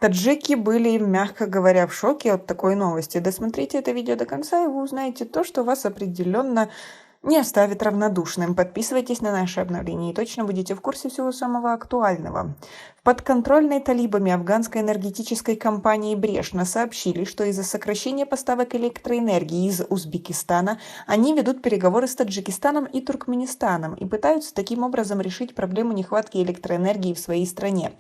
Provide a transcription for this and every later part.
Таджики были, мягко говоря, в шоке от такой новости. Досмотрите это видео до конца, и вы узнаете то, что вас определенно не оставит равнодушным. Подписывайтесь на наши обновления и точно будете в курсе всего самого актуального. В подконтрольной талибами афганской энергетической компании Брешна сообщили, что из-за сокращения поставок электроэнергии из Узбекистана они ведут переговоры с Таджикистаном и Туркменистаном и пытаются таким образом решить проблему нехватки электроэнергии в своей стране.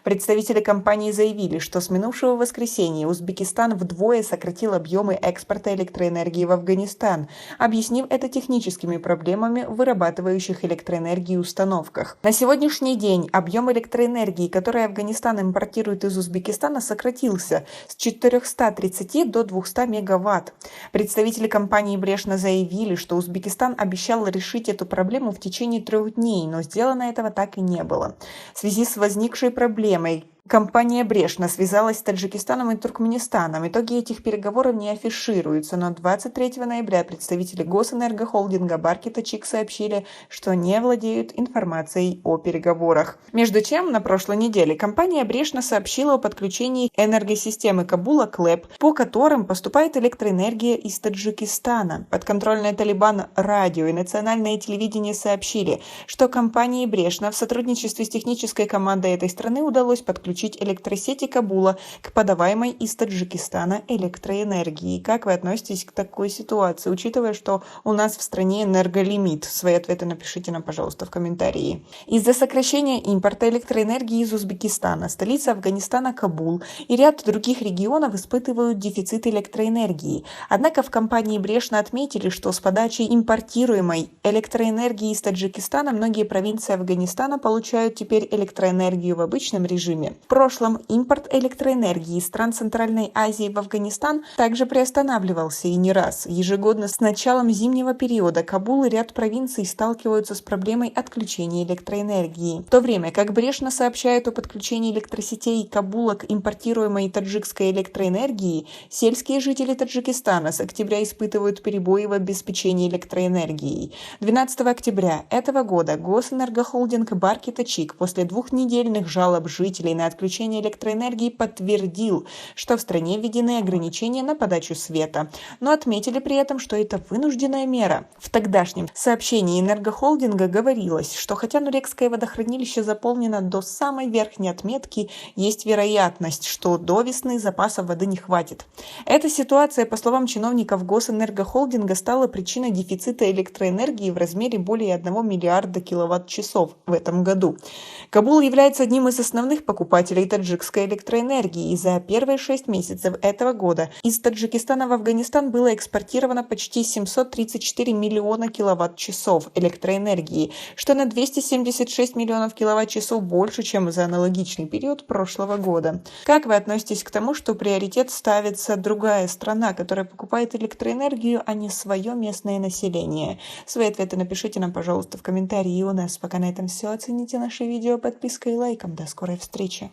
Представители компании заявили, что с минувшего воскресенья Узбекистан вдвое сократил объемы экспорта электроэнергии в Афганистан, объяснив это техническими проблемами в вырабатывающих электроэнергию установках. На сегодняшний день объем электроэнергии, который Афганистан импортирует из Узбекистана, сократился с 430 до 200 мегаватт. Представители компании Брешна заявили, что Узбекистан обещал решить эту проблему в течение 3 дней, но сделано этого так и не было. В связи с возникшей проблемой компания Брешна связалась с Таджикистаном и Туркменистаном. Итоги этих переговоров не афишируются, но 23 ноября представители госэнергохолдинга Барки Тачик сообщили, что не владеют информацией о переговорах. Между тем, на прошлой неделе компания Брешна сообщила о подключении энергосистемы Кабула к ЛЭП, по которым поступает электроэнергия из Таджикистана. Подконтрольное Талибан радио и национальное телевидение сообщили, что компании Брешна в сотрудничестве с технической командой этой страны удалось подключить электросети Кабула к подаваемой из Таджикистана электроэнергии. Как вы относитесь к такой ситуации, учитывая, что у нас в стране энерголимит? Свои ответы напишите нам, пожалуйста, в комментарии. Из-за сокращения импорта электроэнергии из Узбекистана, столица Афганистана Кабул и ряд других регионов испытывают дефицит электроэнергии. Однако в компании Брешна отметили, что с подачей импортируемой электроэнергии из Таджикистана многие провинции Афганистана получают теперь электроэнергию в обычном режиме. В прошлом импорт электроэнергии из стран Центральной Азии в Афганистан также приостанавливался и не раз. Ежегодно с началом зимнего периода Кабул и ряд провинций сталкиваются с проблемой отключения электроэнергии. В то время как Брешна сообщает о подключении электросетей Кабула к импортируемой таджикской электроэнергии, сельские жители Таджикистана с октября испытывают перебои в обеспечении электроэнергией. 12 октября этого года госэнергохолдинг Барки Тачик после двухнедельных жалоб жителей на отключение электроэнергии подтвердил, что в стране введены ограничения на подачу света, но отметили при этом, что это вынужденная мера. В тогдашнем сообщении энергохолдинга говорилось, что хотя Нурекское водохранилище заполнено до самой верхней отметки, есть вероятность, что до весны запасов воды не хватит. Эта ситуация, по словам чиновников госэнергохолдинга, стала причиной дефицита электроэнергии в размере более 1 миллиарда киловатт-часов в этом году. Кабул является одним из основных покупателей таджикской электроэнергии, и за первые 6 месяцев этого года из Таджикистана в Афганистан было экспортировано почти 734 миллиона киловатт-часов электроэнергии, что на 276 миллионов киловатт-часов больше, чем за аналогичный период прошлого года. Как вы относитесь к тому, что приоритет ставится другая страна, которая покупает электроэнергию, а не свое местное население? Свои ответы напишите нам, пожалуйста, в комментарии. И у нас пока на этом все. Оцените наше видео подпиской и лайком. До скорой встречи.